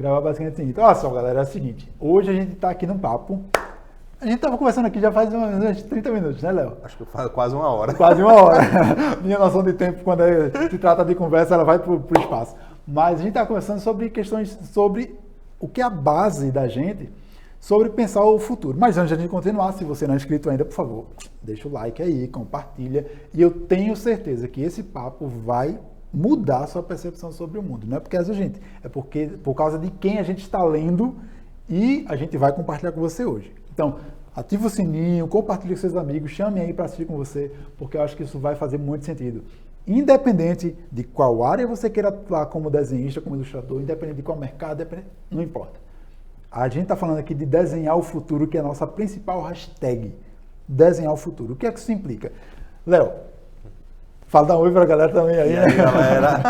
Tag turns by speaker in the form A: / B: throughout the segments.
A: Gravar basicamente o seguinte. Olha só, galera, é o seguinte. Hoje a gente tá aqui num papo. A gente tava conversando aqui já faz uns 30 minutos, né, Léo?
B: Acho que faz quase uma hora.
A: Quase uma hora. Minha noção de tempo, quando se trata de conversa, ela vai pro espaço. Mas a gente tá conversando sobre questões, sobre o que é a base da gente, sobre pensar o futuro. Mas antes de a gente continuar, se você não é inscrito ainda, por favor, deixa o like aí, compartilha. E eu tenho certeza que esse papo vai mudar a sua percepção sobre o mundo. Não é porque é a gente, é porque por causa de quem a gente está lendo e a gente vai compartilhar com você hoje. Então, ativa o sininho, compartilhe com seus amigos, chame aí para assistir com você, porque eu acho que isso vai fazer muito sentido. Independente de qual área você queira atuar como desenhista, como ilustrador, independente de qual mercado, não importa. A gente está falando aqui de desenhar o futuro, que é a nossa principal hashtag. Desenhar o futuro. O que é que isso implica? Léo, fala dar um oi para a galera também aí.
B: E aí, galera?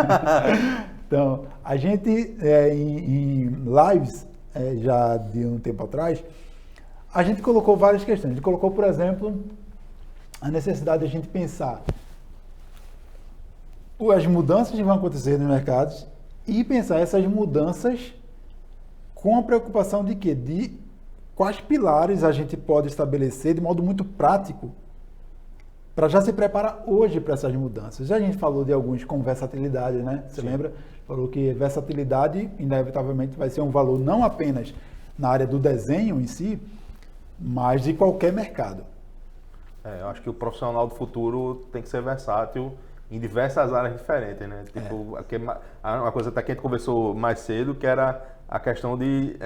A: Então, a gente, em lives, já de um tempo atrás, a gente colocou várias questões. A gente colocou, por exemplo, a necessidade de a gente pensar as mudanças que vão acontecer nos mercados e pensar essas mudanças com a preocupação de quê? De quais pilares a gente pode estabelecer de modo muito prático para já se preparar hoje para essas mudanças. Já a gente falou de alguns com versatilidade, né? Você lembra? Falou que versatilidade, inevitavelmente, vai ser um valor não apenas na área do desenho em si, mas de qualquer mercado.
B: Eu acho que o profissional do futuro tem que ser versátil em diversas áreas diferentes, né? Tipo, uma coisa até que a gente conversou mais cedo, que era a questão de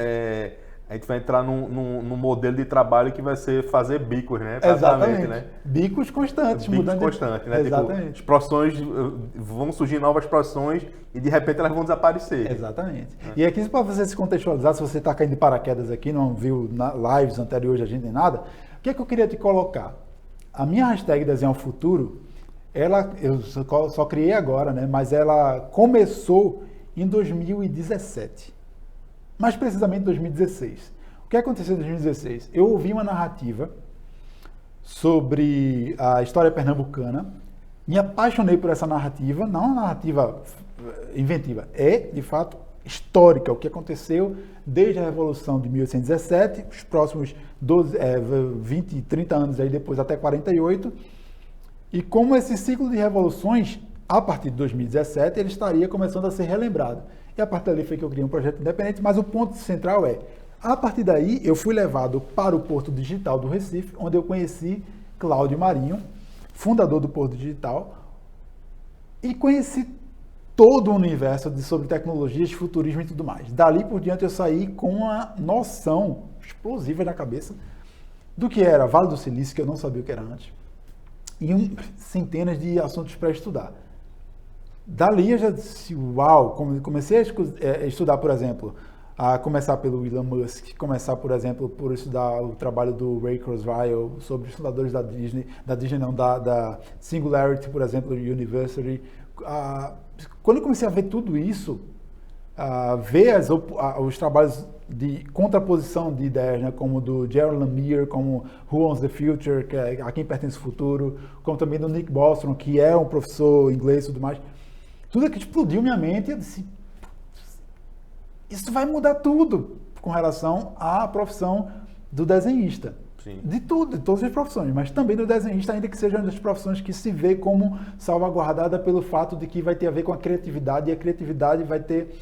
B: a gente vai entrar num modelo de trabalho que vai ser fazer bicos, né?
A: Exatamente.
B: Né?
A: Bicos constantes.
B: Bicos constantes, né?
A: Exatamente.
B: Tipo, as profissões, vão surgir novas profissões e de repente elas vão desaparecer.
A: Exatamente. E aqui, para você se contextualizar, se você está caindo de paraquedas aqui, não viu lives anteriores a gente nem nada, o que é que eu queria te colocar? A minha hashtag Desenhar o Futuro, eu só criei agora, né? Mas ela começou em 2017. Mais precisamente em 2016. O que aconteceu em 2016? Eu ouvi uma narrativa sobre a história pernambucana, me apaixonei por essa narrativa, não uma narrativa inventiva, de fato histórica, o que aconteceu desde a Revolução de 1817, os próximos 20, 30 anos aí depois até 48, e como esse ciclo de revoluções, a partir de 2017, ele estaria começando a ser relembrado. E a partir dali foi que eu criei um projeto independente, mas o ponto central a partir daí eu fui levado para o Porto Digital do Recife, onde eu conheci Cláudio Marinho, fundador do Porto Digital, e conheci todo o universo sobre tecnologias, futurismo e tudo mais. Dali por diante eu saí com uma noção explosiva na cabeça do que era Vale do Silício, que eu não sabia o que era antes, e centenas de assuntos para estudar. Dali eu já disse, uau, comecei a estudar, por exemplo, a começar pelo Elon Musk, começar, por exemplo, por estudar o trabalho do Ray Kurzweil sobre os fundadores da Singularity, por exemplo, University. Quando eu comecei a ver tudo isso, ver os trabalhos de contraposição de ideias, né, como do Gerald Lemire, como Who Owns the Future, que é A Quem Pertence o Futuro, como também do Nick Bostrom, que é um professor inglês e tudo mais. Tudo aquilo explodiu minha mente e eu disse, isso vai mudar tudo com relação à profissão do desenhista.
B: Sim.
A: De tudo, de todas as profissões, mas também do desenhista, ainda que seja uma das profissões que se vê como salvaguardada pelo fato de que vai ter a ver com a criatividade, e a criatividade vai ter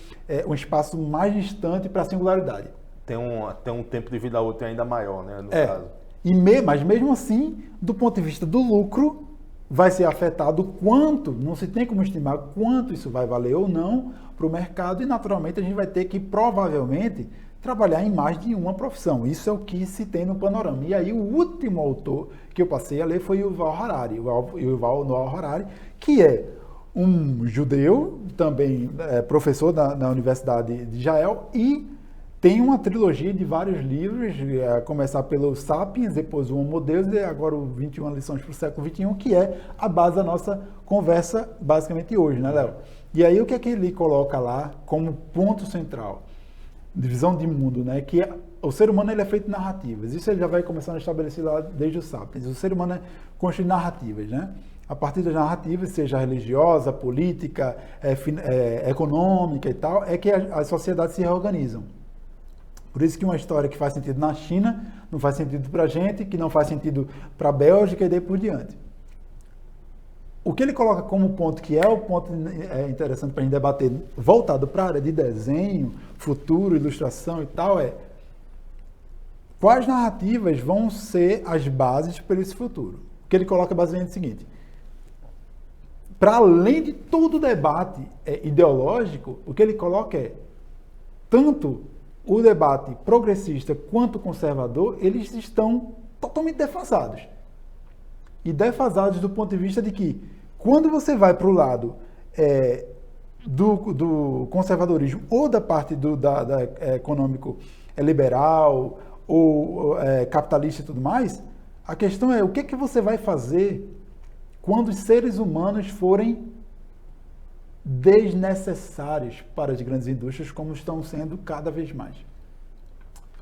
A: um espaço mais distante para a singularidade.
B: Tem um tempo de vida útil ainda maior, né, no caso.
A: Mas mesmo assim, do ponto de vista do lucro, vai ser afetado quanto, não se tem como estimar quanto isso vai valer ou não para o mercado, e naturalmente a gente vai ter que, provavelmente, trabalhar em mais de uma profissão. Isso é o que se tem no panorama. E aí o último autor que eu passei a ler foi Yuval Harari, Yuval Noah Harari, que é um judeu, também professor na Universidade de Israel, e tem uma trilogia de vários livros, a começar pelo Sapiens, depois o Homo Deus e agora o 21 lições para o século XXI, que é a base da nossa conversa basicamente hoje, né, Léo? E aí o que é que ele coloca lá como ponto central? Divisão de mundo, né? Que o ser humano ele é feito de narrativas. Isso ele já vai começando a estabelecer lá desde o Sapiens. O ser humano construi narrativas, né? a partir das narrativas, seja religiosa, política, econômica e tal, é que as sociedades se reorganizam. Por isso que uma história que faz sentido na China não faz sentido para a gente, que não faz sentido para a Bélgica e daí por diante. O que ele coloca como ponto, que é o ponto interessante para a gente debater, voltado para a área de desenho, futuro, ilustração e tal, é quais narrativas vão ser as bases para esse futuro. O que ele coloca basicamente é o seguinte: para além de todo o debate ideológico, o que ele coloca é tanto o debate progressista quanto conservador, eles estão totalmente defasados. E defasados do ponto de vista de que, quando você vai para o lado do conservadorismo ou da parte da econômico liberal ou capitalista e tudo mais, a questão é o que você vai fazer quando os seres humanos forem desnecessários para as grandes indústrias, como estão sendo cada vez mais.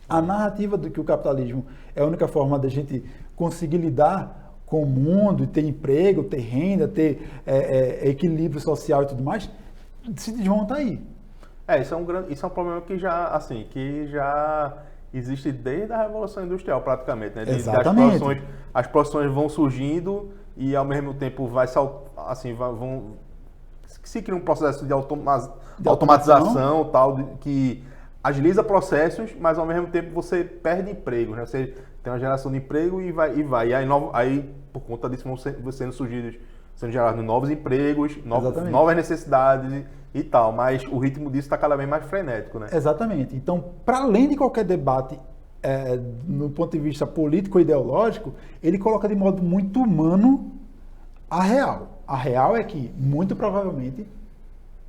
A: A narrativa de que o capitalismo é a única forma da gente conseguir lidar com o mundo, ter emprego, ter renda, ter equilíbrio social e tudo mais, se desmonta aí.
B: Isso é um problema que já existe desde a Revolução Industrial, praticamente, né?
A: Exatamente.
B: As profissões vão surgindo e, ao mesmo tempo, se cria um processo de automatização tal, que agiliza processos, mas ao mesmo tempo você perde emprego, né? Você tem uma geração de emprego e vai. E aí por conta disso, vão sendo gerados novos empregos, novas necessidades e tal, mas o ritmo disso está cada vez mais frenético, né?
A: Exatamente. Então, para além de qualquer debate no ponto de vista político ou ideológico, ele coloca de modo muito humano a real. A real é que, muito provavelmente,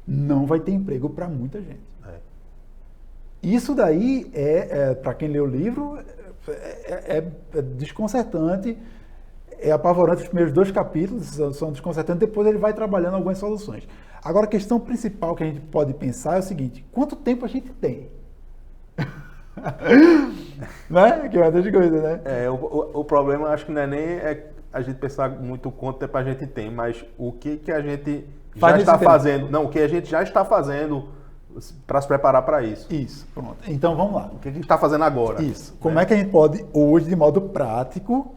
A: não vai ter emprego para muita gente. Isso daí para quem lê o livro, é desconcertante, é apavorante. Os primeiros 2 capítulos são desconcertantes, depois ele vai trabalhando algumas soluções. Agora, a questão principal que a gente pode pensar é o seguinte: quanto tempo a gente tem? Né? Que é uma das coisas, né?
B: O problema, acho que não é nem a gente pensar muito quanto tempo a gente tem, mas o que a gente já está fazendo. Não, o que a gente já está fazendo para se preparar para isso.
A: Isso, pronto. Então vamos lá.
B: O que a gente está fazendo agora?
A: Isso. Como é que a gente pode, hoje, de modo prático,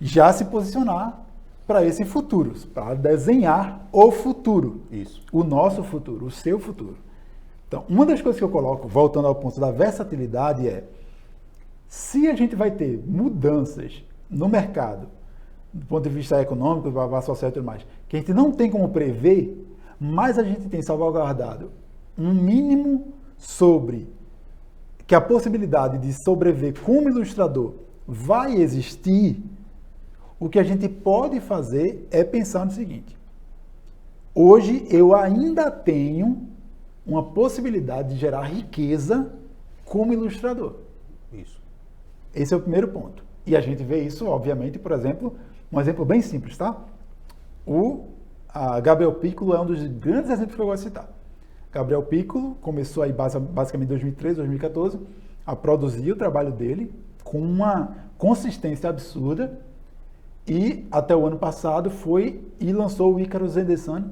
A: já se posicionar para esse futuro, para desenhar o futuro.
B: Isso.
A: O nosso futuro, o seu futuro. Então, uma das coisas que eu coloco, voltando ao ponto da versatilidade, se a gente vai ter mudanças no mercado, do ponto de vista econômico, social e tudo mais, que a gente não tem como prever, mas a gente tem salvaguardado um mínimo sobre que a possibilidade de sobreviver como ilustrador vai existir, o que a gente pode fazer é pensar no seguinte: hoje eu ainda tenho uma possibilidade de gerar riqueza como ilustrador.
B: Isso.
A: Esse é o primeiro ponto. E a gente vê isso, obviamente, por exemplo, um exemplo bem simples, tá? Gabriel Piccolo é um dos grandes exemplos que eu gosto de citar. Gabriel Piccolo começou aí basicamente em 2013, 2014, a produzir o trabalho dele com uma consistência absurda, e até o ano passado foi e lançou o Icarus and the Sun,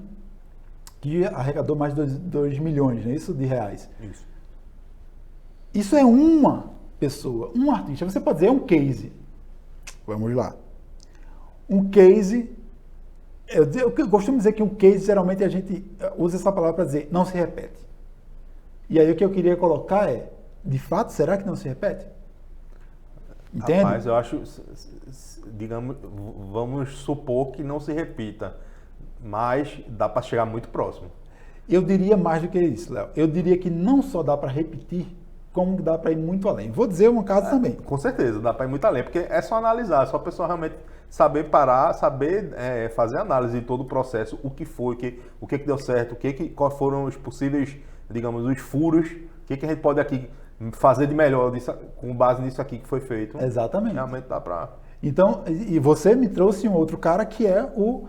A: que arrecadou mais de 2 milhões, né? Isso de reais. Isso é uma pessoa, um artista. Você pode dizer, é um case. Vamos lá. Um case, eu costumo dizer que um case, geralmente a gente usa essa palavra para dizer, não se repete. E aí o que eu queria colocar é, de fato, será que não se repete? Entende?
B: Rapaz, eu acho, digamos, vamos supor que não se repita, mas dá para chegar muito próximo.
A: Eu diria mais do que isso, Léo. Eu diria que não só dá para repetir, como dá para ir muito além. Vou dizer um caso também.
B: Com certeza, dá para ir muito além, porque é só analisar, é só a pessoa realmente saber parar, saber fazer análise de todo o processo, o que foi, o que deu certo, quais foram os possíveis, digamos, os furos, o que a gente pode aqui fazer de melhor com base nisso aqui que foi feito.
A: Exatamente.
B: Realmente dá para...
A: Então, e você me trouxe um outro cara que é o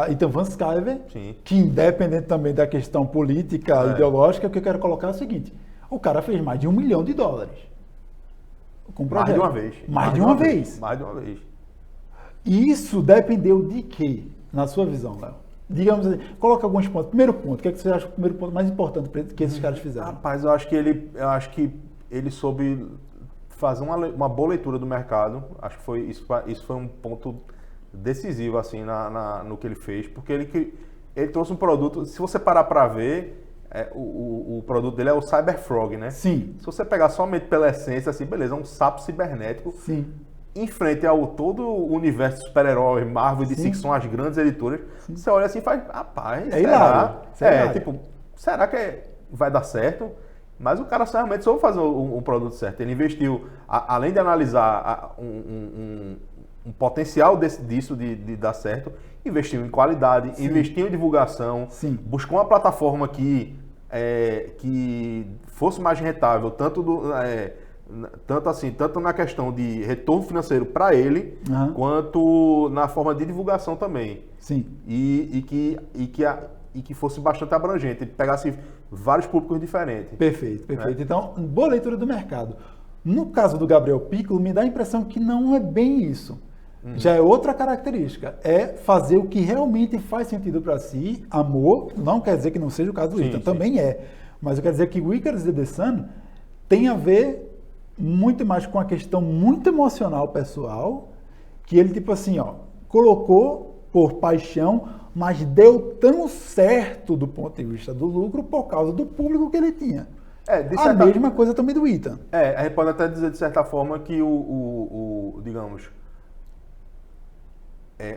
A: Ethan Van Sciver, que independente também da questão política, ideológica, o que eu quero colocar é o seguinte: o cara fez mais de $1 milhão com projeto.
B: Mais de uma vez.
A: Mais de uma vez.
B: Mais de uma vez.
A: E isso dependeu de quê? na sua visão, Léo? Digamos assim, coloca alguns pontos. Primeiro ponto, o que, é que você acha o primeiro ponto mais importante que esses caras fizeram?
B: Rapaz, eu acho que ele soube fazer uma boa leitura do mercado. Acho que isso foi um ponto decisivo assim no que ele fez, porque ele trouxe um produto. Se você parar para ver, o produto dele é o Cyberfrog, né?
A: Sim.
B: Se você pegar somente pela essência, assim, beleza, é um sapo cibernético.
A: Sim.
B: Em frente ao todo o universo de super-heróis, Marvel e DC,
A: Sim.
B: que são as grandes editoras,
A: Sim.
B: você olha assim e faz, rapaz,
A: hilário.
B: Será que vai dar certo? Mas o cara realmente soube fazer um produto certo. Ele investiu, além de analisar um potencial disso de dar certo, investiu em qualidade,
A: Sim.
B: investiu em divulgação,
A: Sim.
B: buscou uma plataforma que fosse mais rentável, tanto na questão de retorno financeiro para ele, quanto na forma de divulgação também.
A: Sim.
B: E que fosse bastante abrangente, pegasse vários públicos diferentes.
A: Perfeito. Então, boa leitura do mercado. No caso do Gabriel Piccolo, me dá a impressão que não é bem isso. Já é outra característica. É fazer o que realmente faz sentido para si. Amor, não quer dizer que não seja o caso do Ethan, também é. Mas eu quero dizer que o Icarus e The Sun tem a ver muito mais com a questão muito emocional pessoal, que ele, tipo assim, colocou por paixão, mas deu tão certo do ponto de vista do lucro por causa do público que ele tinha. A mesma coisa também do Ethan.
B: A gente pode até dizer, de certa forma, que digamos,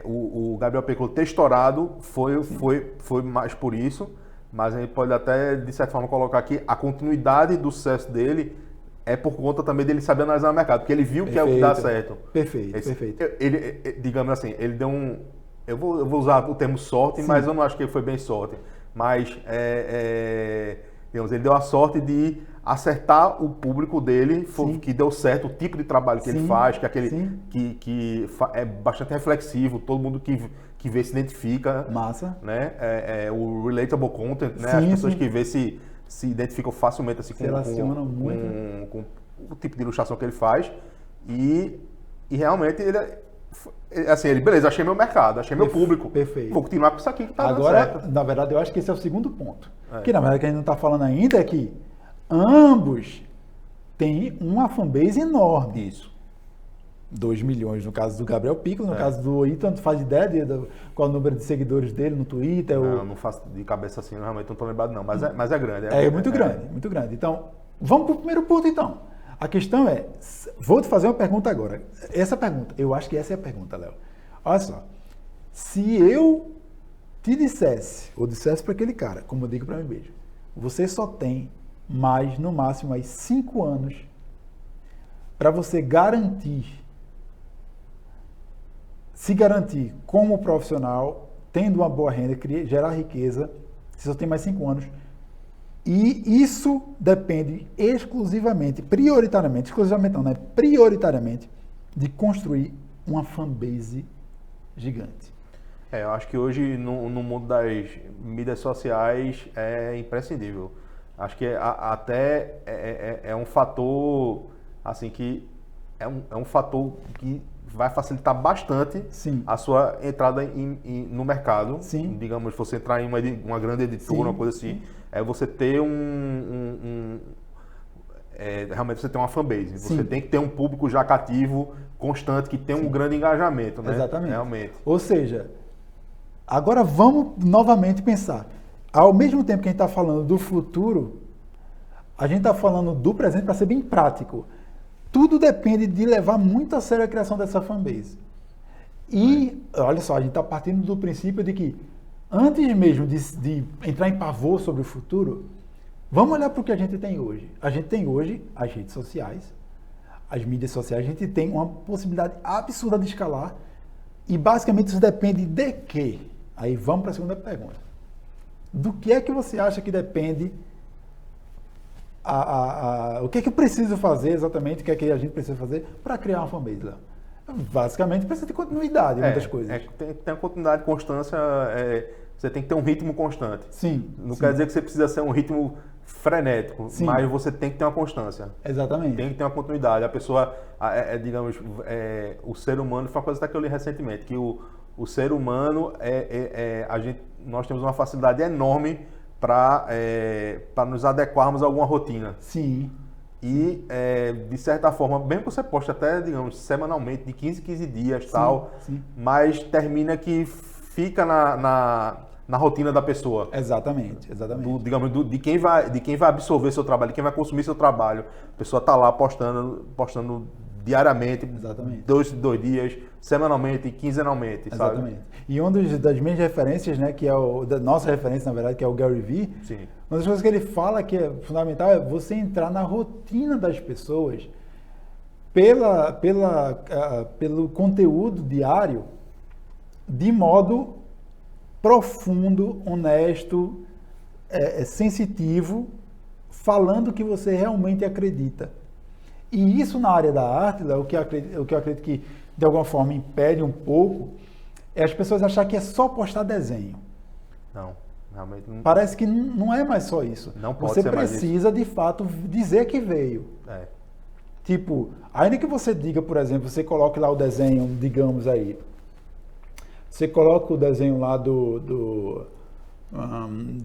B: o Gabriel Piccolo ter estourado foi mais por isso, mas a gente pode até, de certa forma, colocar que a continuidade do sucesso dele é por conta também dele saber analisar o mercado, porque ele viu que é o que dá certo.
A: Perfeito.
B: Ele, digamos assim, ele deu eu vou usar o termo sorte, mas eu não acho que foi bem sorte. Mas, digamos, ele deu a sorte de acertar o público dele, que deu certo, o tipo de trabalho que ele faz, que é aquele que é bastante reflexivo, todo mundo que vê se identifica.
A: Massa.
B: Né? O relatable content, né? As pessoas que vê se identificam facilmente assim, com o tipo de ilustração que ele faz. E realmente ele, beleza, achei meu mercado, achei meu público.
A: Perfeito.
B: Vou continuar com isso aqui que tá dando
A: agora,
B: certo.
A: Na verdade, eu acho que esse é o segundo ponto. Que na verdade, o que a gente não está falando ainda é que ambos têm uma fanbase enorme.
B: Isso.
A: 2 milhões no caso do Gabriel Piccolo, no caso do Ethan, tu faz ideia qual é o número de seguidores dele no Twitter?
B: Não faço de cabeça assim, realmente não estou lembrado não, mas é grande.
A: Muito grande. Então, vamos para o primeiro ponto então. A questão é, vou te fazer uma pergunta agora. Eu acho que essa é a pergunta, Léo. Olha só, se eu te dissesse, ou dissesse para aquele cara, como eu digo para mim mesmo, você só tem mais, no máximo, aí 5 anos para você se garantir como profissional, tendo uma boa renda, gerar riqueza, você só tem mais 5 anos. E isso depende exclusivamente de construir uma fanbase gigante.
B: Eu acho que hoje no mundo das mídias sociais é imprescindível. Acho que até é um fator assim que é um fator que vai facilitar bastante a sua entrada no mercado.
A: Sim.
B: Digamos, se você entrar em uma grande editora, uma coisa assim, é você ter realmente você tem uma fanbase. Você tem que ter um público já cativo, constante, que tem um grande engajamento, né?
A: Exatamente.
B: Realmente.
A: Ou seja, agora vamos novamente pensar. Ao mesmo tempo que a gente está falando do futuro, a gente está falando do presente para ser bem prático. Tudo depende de levar muito a sério a criação dessa fanbase. E, olha só, a gente está partindo do princípio de que, antes mesmo de entrar em pavor sobre o futuro, vamos olhar para o que a gente tem hoje. A gente tem hoje as redes sociais, as mídias sociais, a gente tem uma possibilidade absurda de escalar, e basicamente isso depende de quê? Aí vamos para a segunda pergunta. Do que é que você acha que depende o que é que eu preciso fazer exatamente, o que é que a gente precisa fazer para criar uma fanbase, Léo? Basicamente precisa ter continuidade em muitas coisas.
B: Tem uma continuidade, constância, você tem que ter um ritmo constante.
A: Sim.
B: Não quer dizer que você precisa ser um ritmo frenético, mas você tem que ter uma constância.
A: Exatamente.
B: Tem que ter uma continuidade. A pessoa, digamos, o ser humano, foi uma coisa até que eu li recentemente, que o ser humano, nós temos uma facilidade enorme para nos adequarmos a alguma rotina.
A: Sim.
B: E, de certa forma, mesmo que você poste até, digamos, semanalmente, de 15 em 15 dias,
A: Sim,
B: tal,
A: sim.
B: mas termina que fica na rotina da pessoa.
A: Exatamente.
B: De quem vai absorver seu trabalho, de quem vai consumir seu trabalho. A pessoa está lá postando diariamente,
A: Exatamente.
B: dois dias, semanalmente, quinzenalmente,
A: Exatamente.
B: sabe?
A: E uma das minhas referências, né, que é da nossa referência, na verdade, que é o Gary Vee,
B: Sim.
A: uma das coisas que ele fala que é fundamental é você entrar na rotina das pessoas pelo conteúdo diário de modo profundo, honesto, sensitivo, falando o que você realmente acredita. E isso na área da arte, o que eu acredito que de alguma forma impede um pouco, é as pessoas achar que é só postar desenho.
B: Não, realmente não.
A: Parece que não é mais só isso.
B: Não pode
A: você
B: ser mais
A: precisa, de fato, dizer que veio. Tipo, ainda que você diga, por exemplo, você coloque lá o desenho, digamos aí, você coloca o desenho lá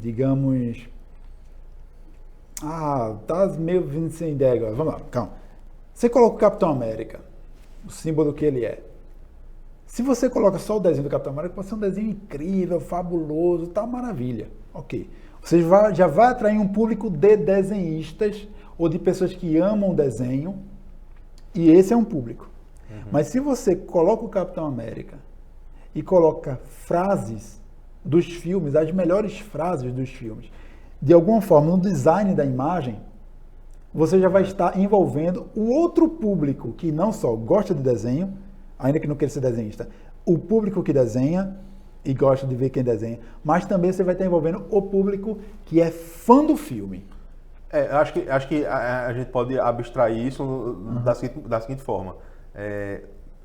A: digamos, tá meio vindo sem ideia agora, vamos lá, calma. Você coloca o Capitão América, o símbolo que ele é. Se você coloca só o desenho do Capitão América, pode ser um desenho incrível, fabuloso, tá maravilha. Ok. Você já vai atrair um público de desenhistas ou de pessoas que amam o desenho, e esse é um público. Uhum. Mas se você coloca o Capitão América e coloca frases dos filmes, as melhores frases dos filmes, de alguma forma no design da imagem, você já vai estar envolvendo o outro público que não só gosta de desenho, ainda que não queira ser desenhista, o público que desenha e gosta de ver quem desenha, mas também você vai estar envolvendo o público que é fã do filme.
B: Acho que a gente pode abstrair isso da seguinte forma.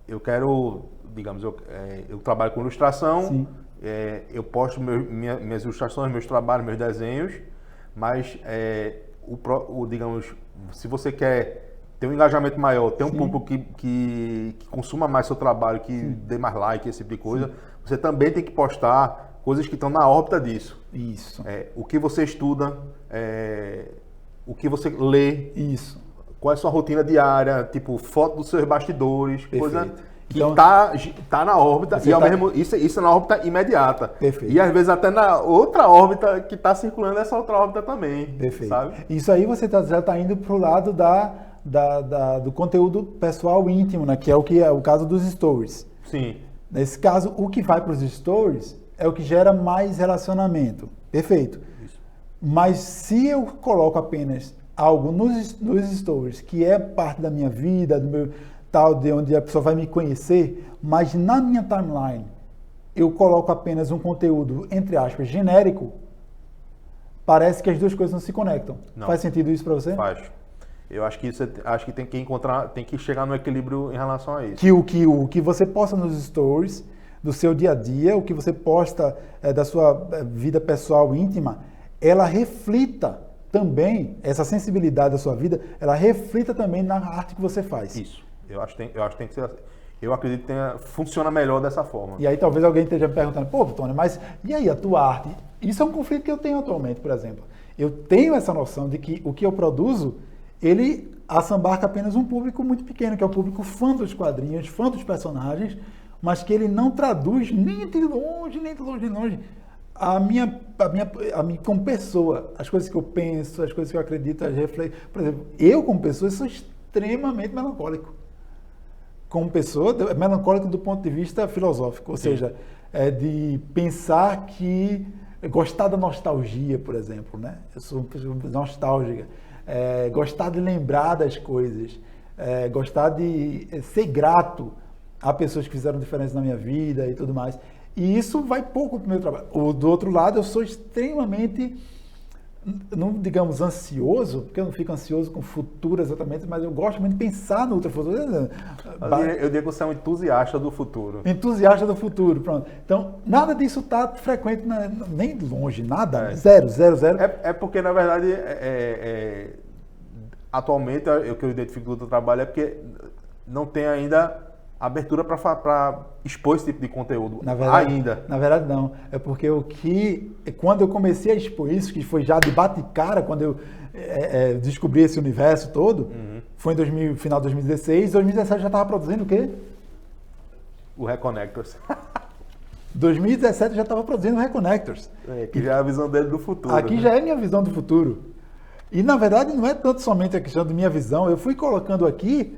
B: Eu quero, digamos, eu trabalho com ilustração, eu posto minhas ilustrações, meus trabalhos, meus desenhos, mas digamos, se você quer ter um engajamento maior, ter um público que consuma mais seu trabalho, que dê mais like, esse tipo de coisa, você também tem que postar coisas que estão na órbita disso.
A: Isso.
B: O que você estuda, o que você lê.
A: Isso.
B: Qual é a sua rotina diária, tipo, foto dos seus bastidores,
A: Perfeito.
B: Coisa que então, tá na órbita, e ao mesmo isso é na órbita imediata.
A: Perfeito.
B: E às vezes até na outra órbita que está circulando essa outra órbita também.
A: Perfeito.
B: Sabe?
A: Isso aí você já está indo para o lado do conteúdo pessoal íntimo, né? Que é o caso dos stories.
B: Sim.
A: Nesse caso, o que vai para os stories é o que gera mais relacionamento. Perfeito.
B: Isso.
A: Mas se eu coloco apenas algo nos stories, que é parte da minha vida, do meu tal, de onde a pessoa vai me conhecer, mas na minha timeline eu coloco apenas um conteúdo, entre aspas, genérico, parece que as duas coisas não se conectam. Não. Faz sentido isso para você?
B: Faz. Eu acho que tem que tem que chegar no equilíbrio em relação a isso.
A: O que você posta nos stories, do seu dia a dia, o que você posta da sua vida pessoal íntima, ela reflita também, essa sensibilidade da sua vida, ela reflita também na arte que você faz.
B: Isso. Eu acho que tem que ser assim. Eu acredito que funciona melhor dessa forma.
A: E aí talvez alguém esteja me perguntando, pô, Tony, mas e aí a tua arte? Isso é um conflito que eu tenho atualmente, por exemplo. Eu tenho essa noção de que o que eu produzo, ele assambarca apenas um público muito pequeno, que é o público fã dos quadrinhos, fã dos personagens, mas que ele não traduz nem de longe, a minha como pessoa, as coisas que eu penso, as coisas que eu acredito, as reflexões. Por exemplo, eu como pessoa sou extremamente melancólico. Como pessoa, melancólico do ponto de vista filosófico, ou seja, de pensar que gostar da nostalgia, por exemplo, né? Eu sou nostálgica, gostar de lembrar das coisas, gostar de ser grato a pessoas que fizeram diferença na minha vida e tudo mais. E isso vai pouco para o meu trabalho. Do outro lado, eu sou extremamente, não digamos ansioso, porque eu não fico ansioso com o futuro exatamente, mas eu gosto muito de pensar no outro futuro.
B: Eu digo que você é um entusiasta do futuro.
A: Entusiasta do futuro, pronto. Então, nada disso está frequente, nem longe, nada, zero.
B: É porque, na verdade, atualmente, o que eu identifico do trabalho é porque não tem ainda abertura para expor esse tipo de conteúdo ainda.
A: Na verdade, não. É porque quando eu comecei a expor isso, que foi já de bate-cara, quando eu descobri esse universo todo, foi em final de 2016. 2017 já estava produzindo o quê?
B: O Reconnectors.
A: 2017 já estava produzindo o Reconnectors.
B: Que já é a visão dele do futuro.
A: Aqui
B: né?
A: já é minha visão do futuro. E, na verdade, não é tanto somente a questão de minha visão. Eu fui colocando aqui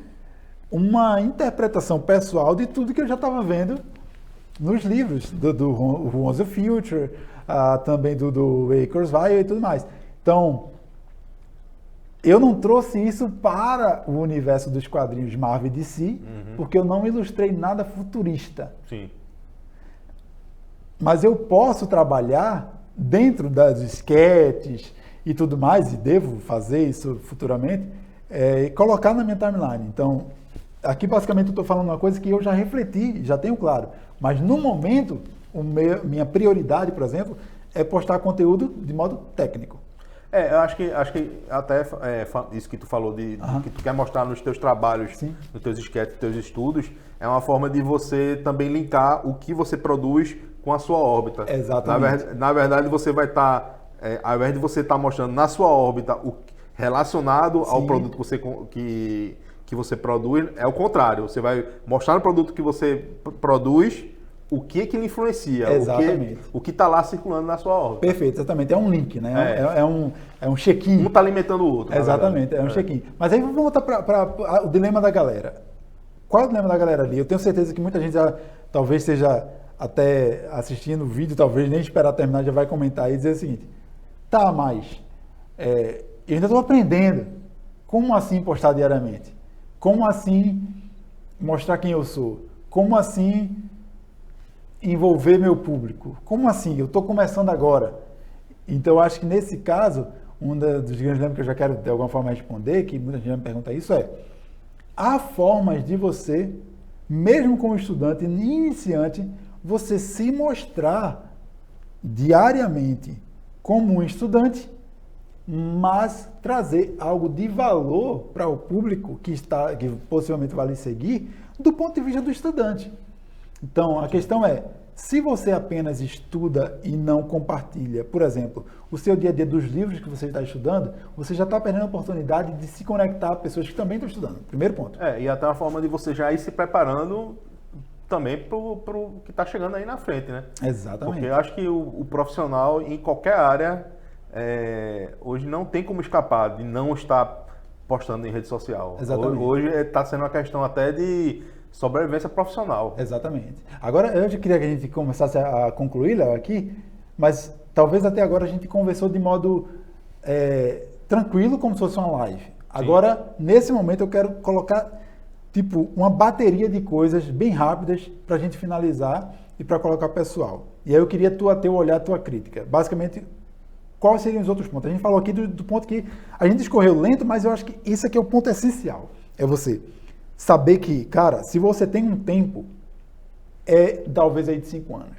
A: uma interpretação pessoal de tudo que eu já estava vendo nos livros do Who Wants the Future, também do Ray Kurzweil e tudo mais. Então, eu não trouxe isso para o universo dos quadrinhos Marvel e DC, porque eu não ilustrei nada futurista.
B: Sim.
A: Mas eu posso trabalhar dentro das esquetes e tudo mais, e devo fazer isso futuramente, e colocar na minha timeline. Então, aqui basicamente eu estou falando uma coisa que eu já refleti, já tenho claro. Mas no momento, minha prioridade, por exemplo, é postar conteúdo de modo técnico.
B: Eu acho que até isso que tu falou que tu quer mostrar nos teus trabalhos,
A: Sim.
B: nos teus esquetes, nos teus estudos, é uma forma de você também linkar o que você produz com a sua órbita.
A: Exatamente.
B: Na verdade, você vai estar, ao invés de você estar mostrando na sua órbita o relacionado
A: Sim.
B: ao produto que você produz, é o contrário. Você vai mostrar no produto que você produz o que lhe influencia,
A: Exatamente.
B: o que está lá circulando na sua órbita.
A: Perfeito, exatamente. É um link, né? É um check-in.
B: Um está alimentando o outro.
A: Exatamente, é um check-in. Mas aí vamos voltar para o dilema da galera. Qual é o dilema da galera ali? Eu tenho certeza que muita gente já talvez esteja até assistindo o vídeo, talvez nem esperar terminar, já vai comentar e dizer o seguinte: tá, mas eu ainda estou aprendendo. Como assim postar diariamente? Como assim mostrar quem eu sou? Como assim envolver meu público? Como assim? Eu estou começando agora. Então, eu acho que nesse caso, um dos grandes dilemas que eu já quero de alguma forma responder, que muita gente já me pergunta isso, há formas de você, mesmo como estudante iniciante, você se mostrar diariamente como um estudante, mas trazer algo de valor para o público que possivelmente vai lhe seguir, do ponto de vista do estudante. Então, a questão é, se você apenas estuda e não compartilha, por exemplo, o seu dia a dia dos livros que você está estudando, você já está perdendo a oportunidade de se conectar a pessoas que também estão estudando. Primeiro ponto.
B: E até uma forma de você já ir se preparando também para o que está chegando aí na frente, né?
A: Exatamente.
B: Porque eu acho que o profissional em qualquer área hoje não tem como escapar de não estar postando em rede social.
A: Exatamente.
B: Hoje está sendo uma questão até de sobrevivência profissional.
A: Exatamente. Agora, eu já queria que a gente começasse a concluir, Léo, aqui, mas talvez até agora a gente conversou de modo tranquilo, como se fosse uma live. Agora, nesse momento, eu quero colocar tipo uma bateria de coisas bem rápidas para a gente finalizar e para colocar pessoal. E aí eu queria teu olhar, tua crítica. Basicamente, quais seriam os outros pontos? A gente falou aqui do ponto que a gente escorreu lento, mas eu acho que isso aqui é o ponto essencial. É você saber que, cara, se você tem um tempo, talvez aí de 5 anos.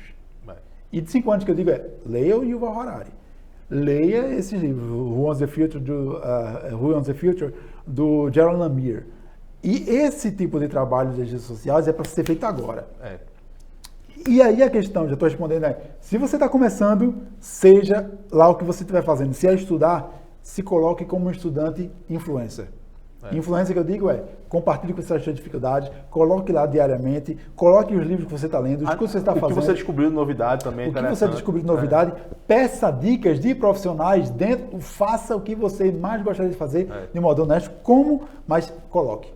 A: E de 5 anos que eu digo leia o Yuval Harari. Leia esses livros, Who Wants the Future, do Gerald Lamire. E esse tipo de trabalho das redes sociais é para ser feito agora. E aí a questão, já estou respondendo, se você está começando, seja lá o que você estiver fazendo. Se é estudar, se coloque como um estudante influencer. Influência que eu digo compartilhe com suas dificuldades, coloque lá diariamente, coloque os livros que você está lendo, os que você está fazendo.
B: O que você descobriu de novidade também.
A: O que você descobriu de novidade, peça dicas de profissionais faça o que você mais gostaria de fazer de modo honesto, mas coloque.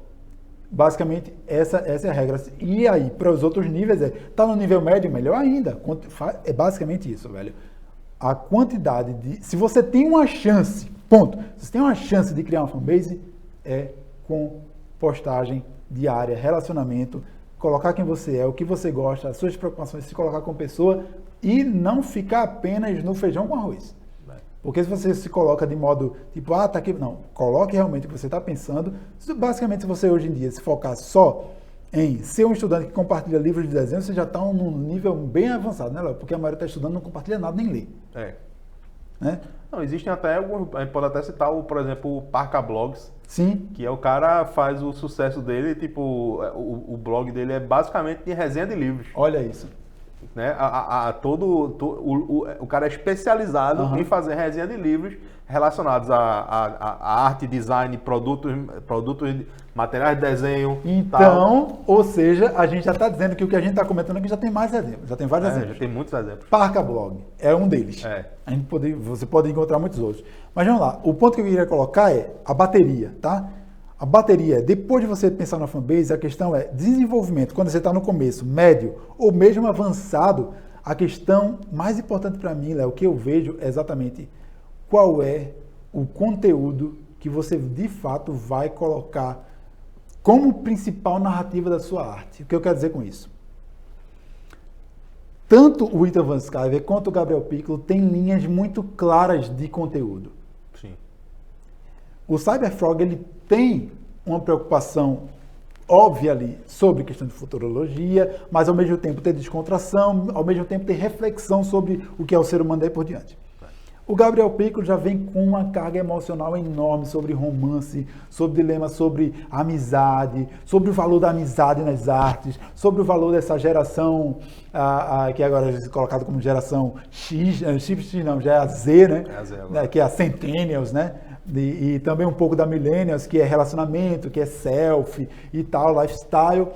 A: Basicamente, essa é a regra. E aí, para os outros níveis, tá no nível médio, melhor ainda. É basicamente isso, velho. A quantidade se você tem uma chance, ponto. Se você tem uma chance de criar uma fanbase, com postagem diária, relacionamento, colocar quem você é, o que você gosta, as suas preocupações, se colocar como pessoa e não ficar apenas no feijão com arroz. Porque se você se coloca de modo, tipo, tá aqui, não, coloque realmente o que você está pensando. Basicamente, se você hoje em dia se focar só em ser um estudante que compartilha livros de desenho, você já está num nível bem avançado, né, Léo? Porque a maioria está estudando, não compartilha nada, nem lê. né?
B: Não, existem até alguns, a gente pode até citar, por exemplo, o Parca Blogs,
A: Sim,
B: que é o cara faz o sucesso dele, tipo, o blog dele é basicamente de resenha de livros,
A: olha isso.
B: né? O cara é especializado
A: Aham.
B: em fazer resenha de livros relacionados a arte, design, produtos, materiais de desenho, tal.
A: Então, ou seja, a gente já está dizendo que o que a gente está comentando aqui já tem mais exemplos, já tem vários
B: Já
A: exemplos.
B: tem muitos exemplos.
A: Parca Blog é um deles.
B: É.
A: Você pode encontrar muitos outros. Mas vamos lá, o ponto que eu queria colocar é a bateria, tá? A bateria, depois de você pensar na fanbase, a questão é desenvolvimento, quando você está no começo, médio ou mesmo avançado, a questão mais importante para mim, Léo, o que eu vejo é exatamente qual é o conteúdo que você de fato vai colocar como principal narrativa da sua arte. O que eu quero dizer com isso? Tanto o Ethan Van Sciver quanto o Gabriel Piccolo têm linhas muito claras de conteúdo.
B: Sim.
A: O Cyberfrog ele tem uma preocupação óbvia ali sobre questão de futurologia, mas ao mesmo tempo ter descontração, ao mesmo tempo ter reflexão sobre o que é o ser humano daí por diante. O Gabriel Piccolo já vem com uma carga emocional enorme sobre romance, sobre dilema sobre amizade, sobre o valor da amizade nas artes, sobre o valor dessa geração, que agora é colocado como geração X, não, já é a Z, né?
B: É a Z agora.
A: Que é a Centennials, né? E também um pouco da Millennials, que é relacionamento, que é selfie e tal, lifestyle.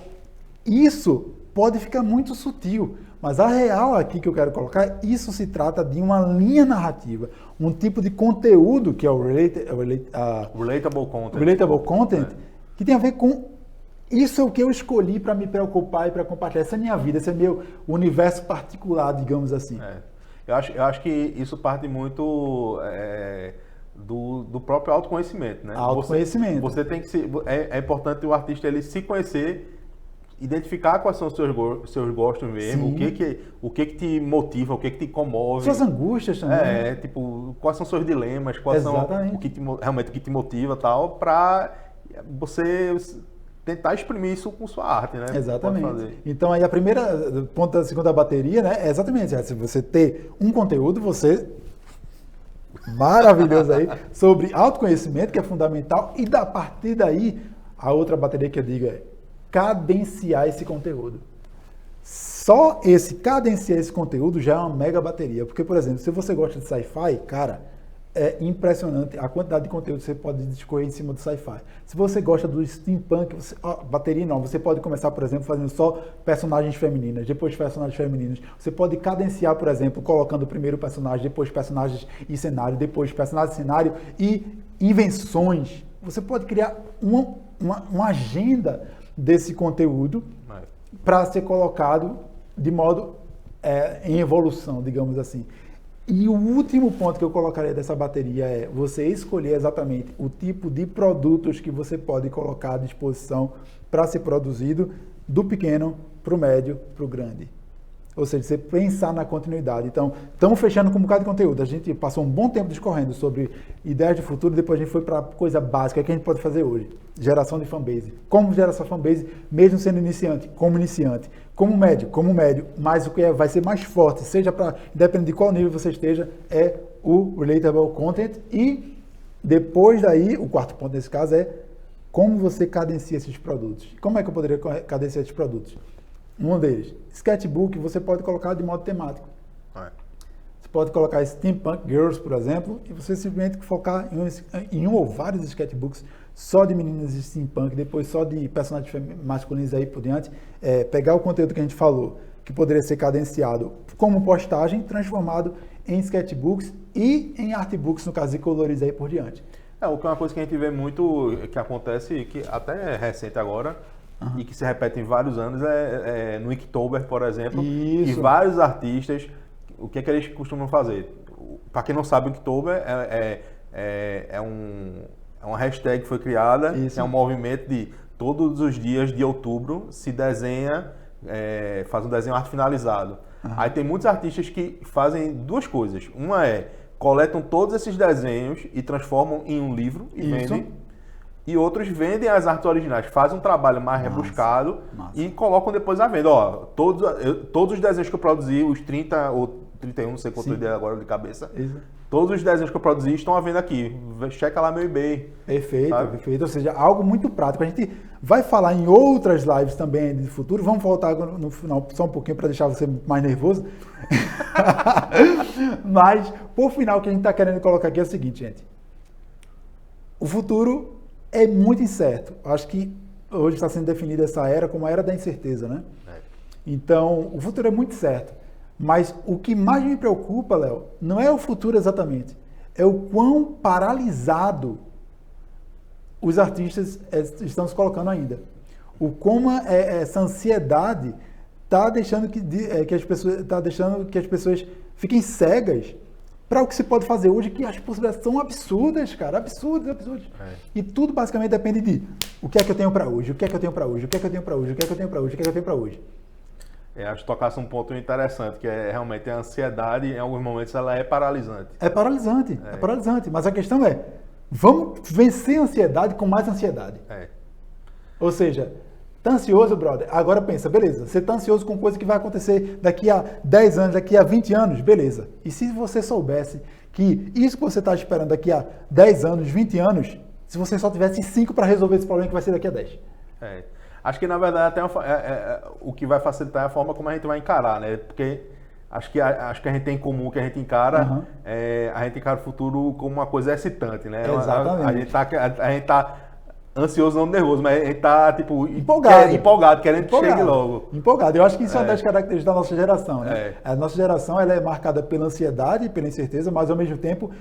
A: Isso pode ficar muito sutil, mas a real aqui que eu quero colocar, isso se trata de uma linha narrativa, um tipo de conteúdo que é o
B: Relatable content.
A: relatable content, que tem a ver com isso é o que eu escolhi para me preocupar e para compartilhar. Essa é a minha vida, esse é meu universo particular, digamos assim.
B: É. Eu acho que isso parte muito do próprio autoconhecimento, né?
A: Autoconhecimento.
B: Você tem que é importante o artista ele se conhecer, identificar quais são os seus gostos mesmo,
A: Sim.
B: o que te motiva, o que te comove.
A: Suas angústias também.
B: Tipo, quais são seus dilemas, quais
A: Exatamente.
B: são realmente o que te motiva tal, para você tentar exprimir isso com sua arte, né?
A: Exatamente. Então aí a primeira ponto da segunda bateria, né, é exatamente essa. Se você ter um conteúdo, você maravilhoso aí sobre autoconhecimento, que é fundamental, e a partir daí a outra bateria que eu digo é cadenciar esse conteúdo. Só cadenciar esse conteúdo já é uma mega bateria, porque por exemplo, se você gosta de sci-fi, cara, é impressionante a quantidade de conteúdo que você pode discorrer em cima do sci-fi. Se você gosta do steampunk, bateria não, você pode começar, por exemplo, fazendo só personagens femininas, depois personagens femininos. Você pode cadenciar, por exemplo, colocando primeiro personagem, depois personagens e cenário, depois personagem e cenário e invenções. Você pode criar uma agenda desse conteúdo para ser colocado de modo em evolução, digamos assim. E o último ponto que eu colocaria dessa bateria é você escolher exatamente o tipo de produtos que você pode colocar à disposição para ser produzido do pequeno para o médio para o grande. Ou seja, você pensar na continuidade. Então, estamos fechando com um bocado de conteúdo. A gente passou um bom tempo discorrendo sobre ideias de futuro, depois a gente foi para a coisa básica que a gente pode fazer hoje. Geração de fanbase. Como gerar essa fanbase, mesmo sendo iniciante, como médio, mas o que vai ser mais forte, seja para, independente de qual nível você esteja, é o relatable content. E depois daí, o quarto ponto nesse caso é como você cadencia esses produtos. Como é que eu poderia cadenciar esses produtos? Um deles, sketchbook, você pode colocar de modo temático. Você pode colocar Steampunk Girls, por exemplo, e você simplesmente focar em um ou vários sketchbooks só de meninas de steampunk, depois só de personagens masculinos aí por diante, pegar o conteúdo que a gente falou, que poderia ser cadenciado como postagem, transformado em sketchbooks e em artbooks, no caso de colores aí por diante.
B: O que é uma coisa que a gente vê muito, que acontece, que até é recente agora, e que se repete em vários anos, no Inktober, por exemplo,
A: Isso.
B: e vários artistas, o que é que eles costumam fazer? Para quem não sabe, o Inktober é uma hashtag que foi criada,
A: Isso.
B: é um movimento de todos os dias de outubro se desenha, faz um desenho arte finalizado. Aí tem muitos artistas que fazem duas coisas. Uma coletam todos esses desenhos e transformam em um livro e vendem. E outros vendem as artes originais, fazem um trabalho mais rebuscado e colocam depois à venda. Todos os desenhos que eu produzi, os 30 ou 31, não sei quanto
A: Sim.
B: ideia agora de cabeça.
A: Isso.
B: Todos os desenhos que eu produzi estão à venda aqui. Checa lá meu eBay.
A: Perfeito,
B: Sabe?
A: perfeito. Ou seja, algo muito prático. A gente vai falar em outras lives também de futuro. Vamos voltar no final só um pouquinho para deixar você mais nervoso. Mas, por final, o que a gente está querendo colocar aqui é o seguinte, gente. O futuro é muito incerto. Acho que hoje está sendo definida essa era como a era da incerteza, né? Então, o futuro é muito certo. Mas o que mais me preocupa, Léo, não é o futuro exatamente. É o quão paralisado os artistas estão se colocando ainda. O como essa ansiedade está deixando que as pessoas fiquem cegas para o que se pode fazer hoje, que as possibilidades são absurdas, cara, absurdas. E tudo basicamente depende de o que é que eu tenho para hoje, o que é que eu tenho para hoje, o que é que eu tenho para hoje, o que é que eu tenho para hoje, o que é que eu tenho para hoje.
B: Acho que tocasse um ponto interessante, que é realmente a ansiedade, em alguns momentos, ela é paralisante.
A: É paralisante. Mas a questão é, vamos vencer a ansiedade com mais ansiedade. Ou seja, tá ansioso, brother? Agora pensa, beleza, você tá ansioso com coisa que vai acontecer daqui a 10 anos, daqui a 20 anos, beleza. E se você soubesse que isso que você está esperando daqui a 10 anos, 20 anos, se você só tivesse 5 para resolver esse problema que vai ser daqui a 10?
B: Acho que, na verdade, até o que vai facilitar é a forma como a gente vai encarar, né? Porque acho que a gente tem em comum que a gente encara, a gente encara o futuro como uma coisa excitante, né?
A: Exatamente.
B: A gente tá ansioso, não nervoso, mas a gente tá, tipo,
A: empolgado,
B: querendo que chegue logo.
A: Empolgado. Eu acho que isso é uma das características da nossa geração, né? A nossa geração, ela é marcada pela ansiedade, pela incerteza, mas, ao mesmo tempo,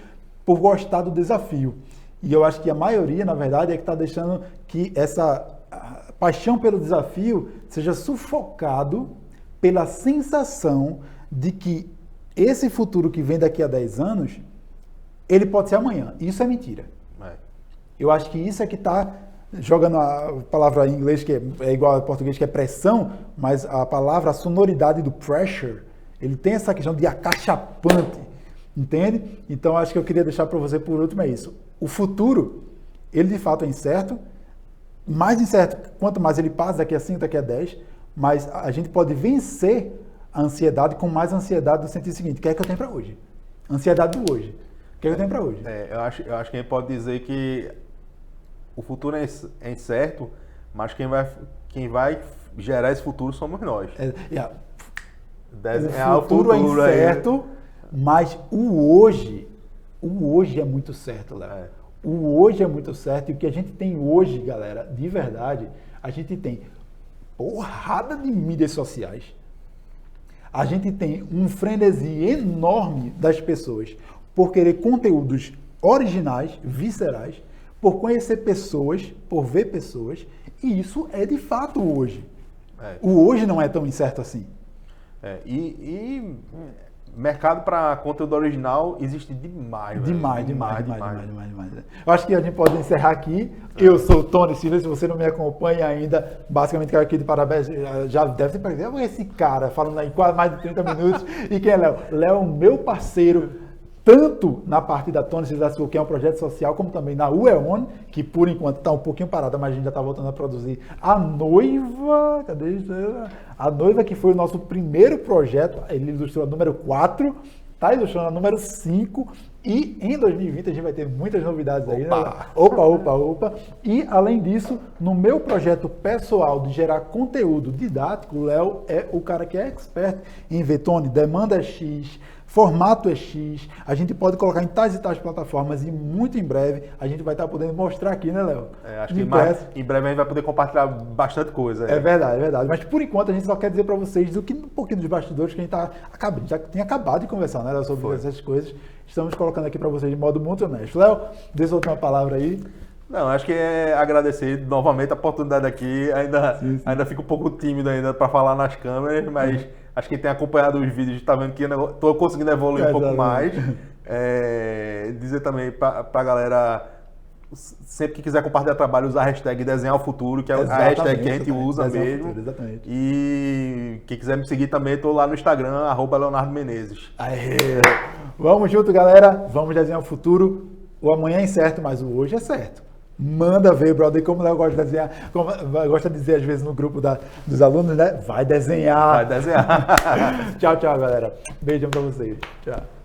A: por gostar do desafio. E eu acho que a maioria, na verdade, é que está deixando que essa paixão pelo desafio seja sufocado pela sensação de que esse futuro que vem daqui a 10 anos, ele pode ser amanhã. Isso é mentira. Eu acho que isso é que está jogando a palavra em inglês, que é igual ao português, que é pressão, mas a palavra, a sonoridade do pressure, ele tem essa questão de acachapante, entende? Então, acho que eu queria deixar para você por último é isso. O futuro, ele de fato é incerto, mais incerto, quanto mais ele passa, daqui a 5, daqui a 10, mas a gente pode vencer a ansiedade com mais ansiedade no sentido seguinte, o que é que eu tenho para hoje? Ansiedade do hoje. O que é que eu tenho para hoje?
B: Eu acho que a gente pode dizer que o futuro é incerto, mas quem vai gerar esse futuro somos nós.
A: O futuro é incerto, mas o hoje é muito certo, Léo. O hoje é muito certo, e o que a gente tem hoje, galera, de verdade, a gente tem porrada de mídias sociais. A gente tem um frenesi enorme das pessoas por querer conteúdos originais, viscerais, por conhecer pessoas, por ver pessoas, e isso é de fato hoje. O hoje não é tão incerto assim.
B: Mercado para conteúdo original existe demais.
A: Demais. Eu acho que a gente pode encerrar aqui. Eu sou o Tony Silva, se você não me acompanha ainda, basicamente quero aqui de parabéns, já deve ter perdido esse cara falando aí quase mais de 30 minutos. E quem é Léo? Léo é o meu parceiro, tanto na parte da Tony Silva, que é um projeto social, como também na UEON, que por enquanto está um pouquinho parada, mas a gente já está voltando a produzir A Noiva. Cadê isso? A Noiva, que foi o nosso primeiro projeto, ele ilustrou a número 4, está ilustrando a número 5, e em 2020 a gente vai ter muitas novidades aí. Né? Opa! E além disso, no meu projeto pessoal de gerar conteúdo didático, o Léo é o cara que é expert em ver, Tony, demanda é X, formato é X, a gente pode colocar em tais e tais plataformas e muito em breve a gente vai estar podendo mostrar aqui, né, Léo?
B: Acho que em breve a gente vai poder compartilhar bastante coisa.
A: É verdade. Mas por enquanto a gente só quer dizer para vocês um pouquinho dos bastidores que a gente já tinha acabado de conversar, né, Léo, sobre essas coisas. Estamos colocando aqui para vocês de modo muito honesto. Léo, deixa eu última palavra aí.
B: Não, acho que é agradecer novamente a oportunidade aqui. Ainda fico um pouco tímido ainda para falar nas câmeras, mas acho que quem tem acompanhado os vídeos está vendo que estou conseguindo evoluir um pouco mais. Dizer também para a galera, sempre que quiser compartilhar trabalho, usar a hashtag Desenhar o Futuro, que é a hashtag que a gente usa mesmo.
A: Exatamente.
B: E quem quiser me seguir também, estou lá no Instagram, @Leonardo Menezes.
A: Vamos junto, galera. Vamos desenhar o futuro. O amanhã é incerto, mas o hoje é certo. Manda ver, brother. E como o Léo gosta de desenhar, como gosta de dizer às vezes no grupo dos alunos, né? Vai desenhar.
B: Vai desenhar.
A: Tchau, tchau, galera. Beijão pra vocês. Tchau.